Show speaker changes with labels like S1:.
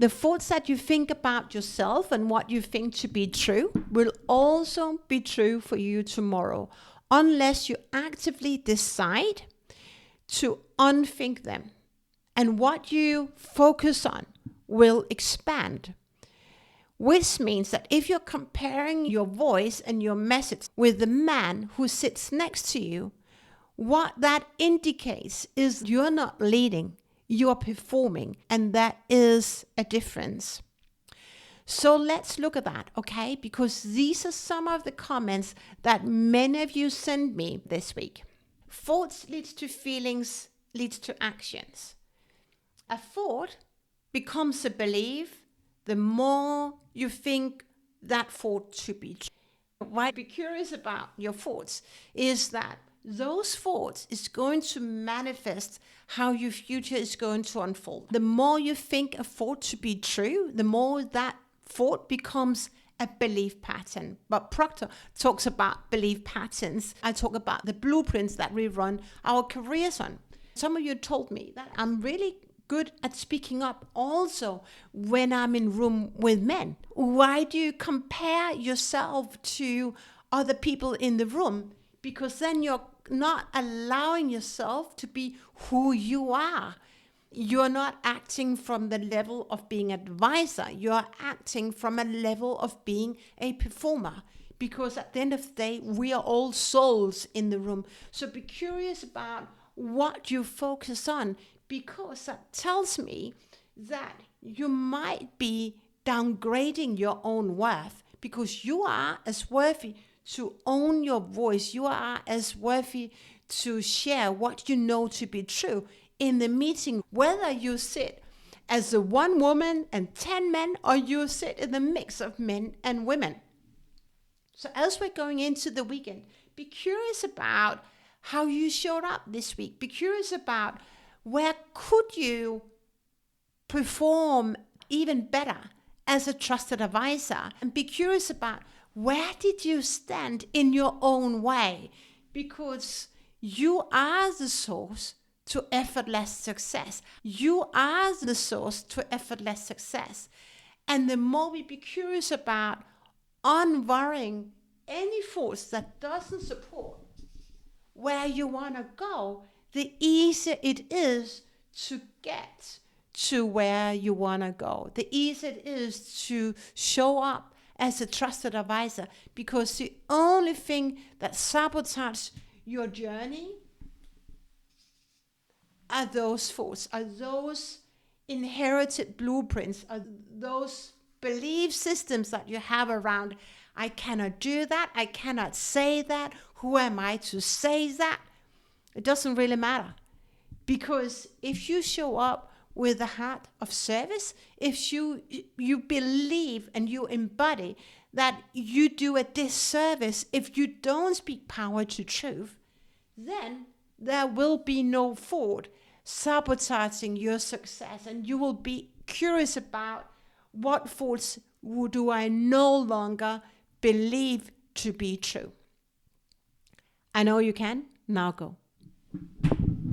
S1: The thoughts that you think about yourself and what you think to be true will also be true for you tomorrow, unless you actively decide to unthink them. And what you focus on will expand. Which means that if you're comparing your voice and your message with the man who sits next to you, what that indicates is you're not leading, you're performing, and that is a difference. So let's look at that, okay? Because these are some of the comments that many of you sent me this week. Thoughts leads to feelings, leads to actions. A thought becomes a belief the more you think that thought to be true. Why be curious about your thoughts is that those thoughts is going to manifest how your future is going to unfold. The more you think a thought to be true, the more that thought becomes a belief pattern. But Proctor talks about belief patterns. I talk about the blueprints that we run our careers on. Some of you told me that I'm really good at speaking up also when I'm in room with men. Why do you compare yourself to other people in the room? Because then you're not allowing yourself to be who you are. You're not acting from the level of being an advisor. You're acting from a level of being a performer. Because at the end of the day, we are all souls in the room. So be curious about what you focus on, because that tells me that you might be downgrading your own worth, because you are as worthy to own your voice. You are as worthy to share what you know to be true in the meeting, whether you sit as a one woman and 10 men, or you sit in the mix of men and women. So as we're going into the weekend, be curious about how you showed up this week. Be curious about where could you perform even better as a trusted advisor, and be curious about where did you stand in your own way, because you are the source to effortless success. You are the source to effortless success. And the more we be curious about unwiring any force that doesn't support where you want to go, the easier it is to get to where you want to go. The easier it is to show up as a trusted advisor, because the only thing that sabotages your journey are those thoughts, are those inherited blueprints, are those belief systems that you have around, I cannot do that, I cannot say that, who am I to say that? It doesn't really matter. Because if you show up with a heart of service, if you believe and you embody that you do a disservice if you don't speak power to truth, then there will be no thought sabotaging your success, and you will be curious about what thoughts do I no longer believe to be true. I know you can. Now go.